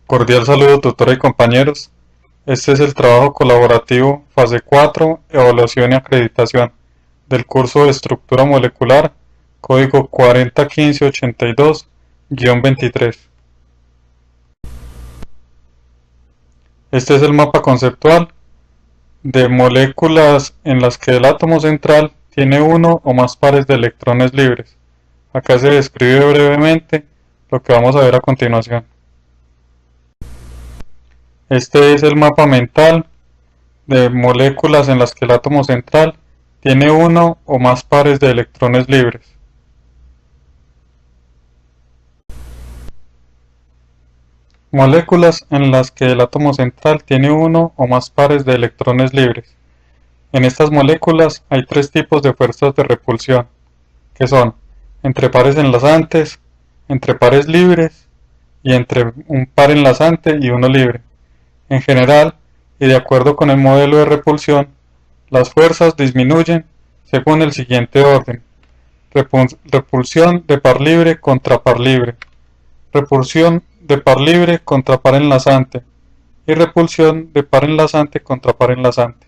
Cordial saludo tutora y compañeros. Este es el trabajo colaborativo fase 4, evaluación y acreditación del curso de estructura molecular, código 401582-23. Este es el mapa conceptual de moléculas en las que el átomo central tiene uno o más pares de electrones libres. Acá se describe brevemente lo que vamos a ver a continuación. Este es el mapa mental de moléculas en las que el átomo central tiene uno o más pares de electrones libres. Moléculas en las que el átomo central tiene uno o más pares de electrones libres. En estas moléculas hay tres tipos de fuerzas de repulsión, que son entre pares enlazantes, entre pares libres y entre un par enlazante y uno libre. En general, y de acuerdo con el modelo de repulsión, las fuerzas disminuyen según el siguiente orden: repulsión de par libre contra par libre, repulsión de par libre contra par enlazante y repulsión de par enlazante contra par enlazante.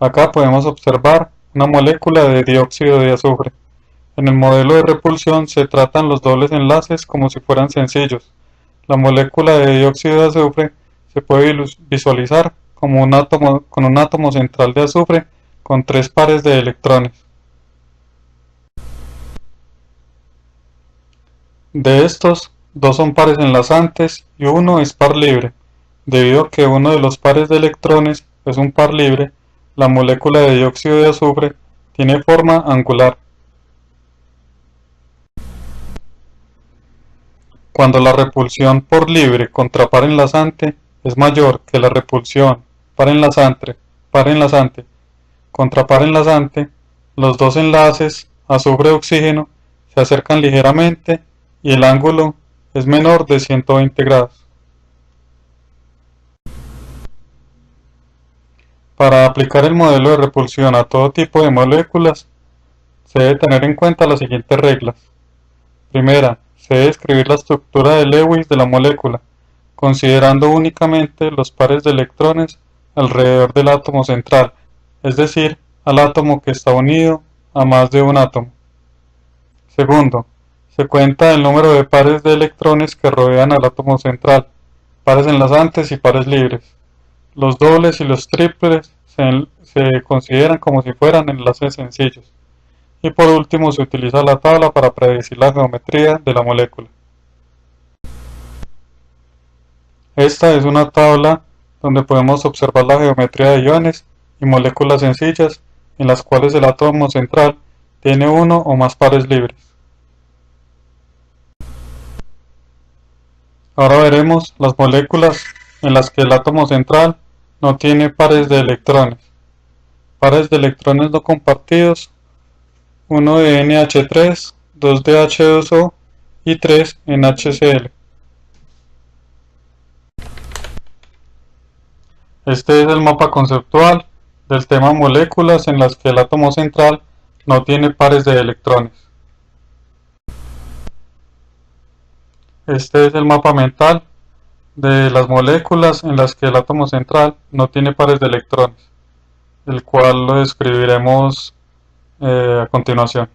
Acá podemos observar una molécula de dióxido de azufre. En el modelo de repulsión se tratan los dobles enlaces como si fueran sencillos. La molécula de dióxido de azufre se puede visualizar como un átomo con un átomo central de azufre con tres pares de electrones. De estos, dos son pares enlazantes y uno es par libre. Debido a que uno de los pares de electrones es un par libre, la molécula de dióxido de azufre tiene forma angular. Cuando la repulsión por libre contra par enlazante es mayor que la repulsión par enlazante contra par enlazante, los dos enlaces azufre-oxígeno se acercan ligeramente y el ángulo es menor de 120 grados. Para aplicar el modelo de repulsión a todo tipo de moléculas, se debe tener en cuenta las siguientes reglas. Primera, se debe escribir la estructura de Lewis de la molécula, considerando únicamente los pares de electrones alrededor del átomo central, es decir, al átomo que está unido a más de un átomo. Segundo, se cuenta el número de pares de electrones que rodean al átomo central, pares enlazantes y pares libres. Los dobles y los triples se consideran como si fueran enlaces sencillos. Y por último se utiliza la tabla para predecir la geometría de la molécula. Esta es una tabla donde podemos observar la geometría de iones y moléculas sencillas en las cuales el átomo central tiene uno o más pares libres. Ahora veremos las moléculas en las que el átomo central no tiene pares de electrones. Pares de electrones no compartidos: 1 de NH3, 2 de H2O y 3 en HCl. Este es el mapa conceptual del tema moléculas en las que el átomo central no tiene pares de electrones. Este es el mapa mental de las moléculas en las que el átomo central no tiene pares de electrones, el cual lo describiremos a continuación.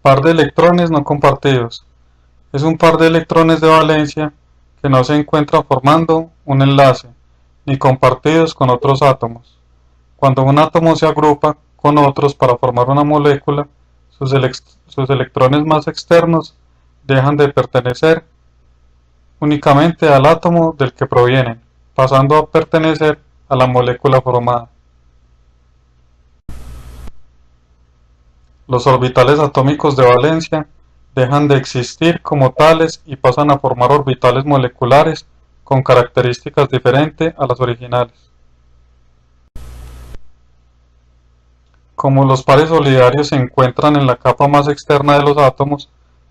Par de electrones no compartidos. Es un par de electrones de valencia que no se encuentran formando un enlace, ni compartidos con otros átomos. Cuando un átomo se agrupa con otros para formar una molécula, sus electrones más externos dejan de pertenecer únicamente al átomo del que provienen, pasando a pertenecer a la molécula formada. Los orbitales atómicos de valencia dejan de existir como tales y pasan a formar orbitales moleculares con características diferentes a las originales. Como los pares solidarios se encuentran en la capa más externa de los átomos,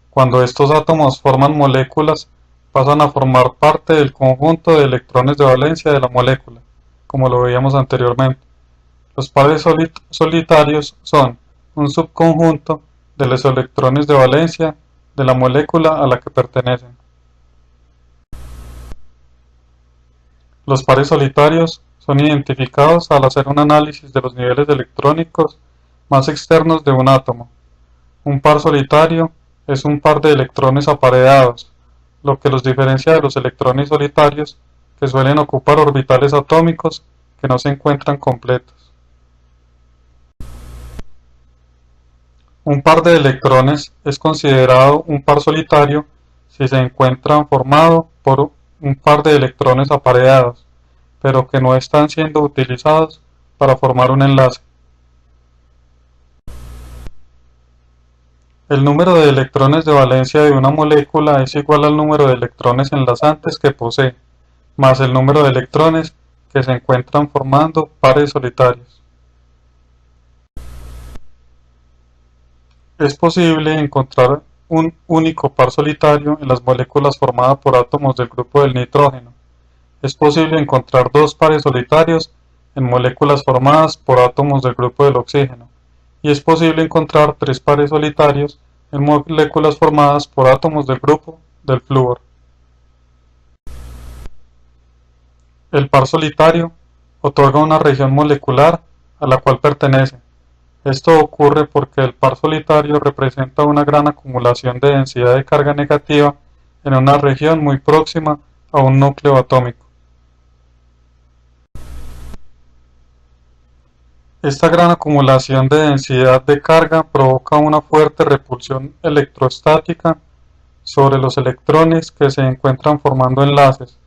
cuando estos átomos forman moléculas, pasan a formar parte del conjunto de electrones de valencia de la molécula, como lo veíamos anteriormente. Los pares solitarios son un subconjunto de los electrones de valencia de la molécula a la que pertenecen. Los pares solitarios son identificados al hacer un análisis de los niveles electrónicos más externos de un átomo. Un par solitario es un par de electrones apareados, lo que los diferencia de los electrones solitarios que suelen ocupar orbitales atómicos que no se encuentran completos. Un par de electrones es considerado un par solitario si se encuentra formado por un par de electrones apareados, pero que no están siendo utilizados para formar un enlace. El número de electrones de valencia de una molécula es igual al número de electrones enlazantes que posee, más el número de electrones que se encuentran formando pares solitarios. Es posible encontrar un único par solitario en las moléculas formadas por átomos del grupo del nitrógeno. Es posible encontrar dos pares solitarios en moléculas formadas por átomos del grupo del oxígeno, y es posible encontrar tres pares solitarios en moléculas formadas por átomos del grupo del flúor. El par solitario otorga una región molecular a la cual pertenece. Esto ocurre porque el par solitario representa una gran acumulación de densidad de carga negativa en una región muy próxima a un núcleo atómico. Esta gran acumulación de densidad de carga provoca una fuerte repulsión electrostática sobre los electrones que se encuentran formando enlaces,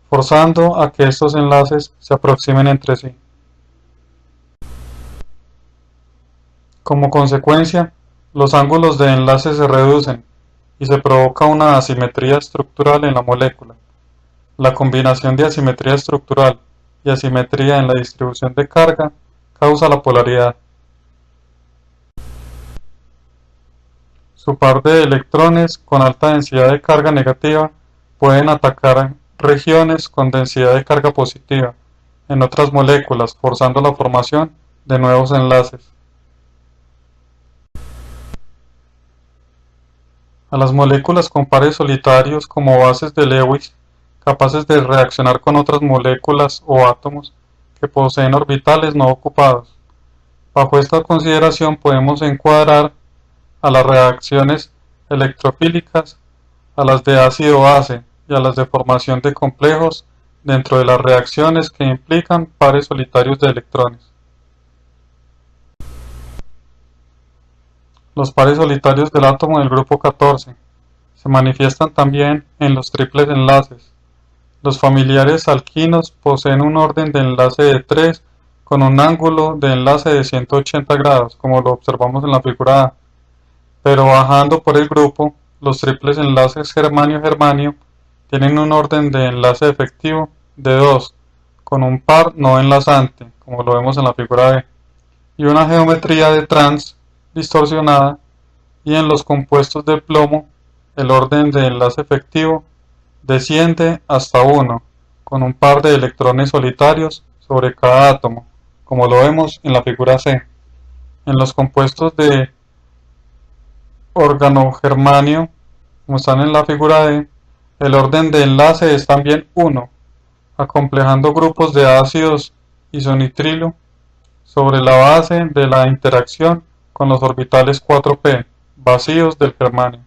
forzando a que estos enlaces se aproximen entre sí. Como consecuencia, los ángulos de enlace se reducen y se provoca una asimetría estructural en la molécula. La combinación de asimetría estructural y asimetría en la distribución de carga causa la polaridad. Su par de electrones con alta densidad de carga negativa pueden atacar regiones con densidad de carga positiva en otras moléculas, forzando la formación de nuevos enlaces. A las moléculas con pares solitarios como bases de Lewis, capaces de reaccionar con otras moléculas o átomos que poseen orbitales no ocupados. Bajo esta consideración podemos encuadrar a las reacciones electrofílicas, a las de ácido-base y a las de formación de complejos dentro de las reacciones que implican pares solitarios de electrones. Los pares solitarios del átomo del grupo 14 se manifiestan también en los triples enlaces. Los familiares alquinos poseen un orden de enlace de 3 con un ángulo de enlace de 180 grados, como lo observamos en la figura A. Pero bajando por el grupo, los triples enlaces germanio-germanio tienen un orden de enlace efectivo de 2, con un par no enlazante, como lo vemos en la figura B, y una geometría de trans distorsionada, y en los compuestos de plomo el orden de enlace efectivo desciende hasta 1, con un par de electrones solitarios sobre cada átomo, como lo vemos en la figura C. En los compuestos de organogermanio, como están en la figura D, el orden de enlace es también 1, acomplejando grupos de ácidos isonitrilo sobre la base de la interacción con los orbitales 4p vacíos del germanio.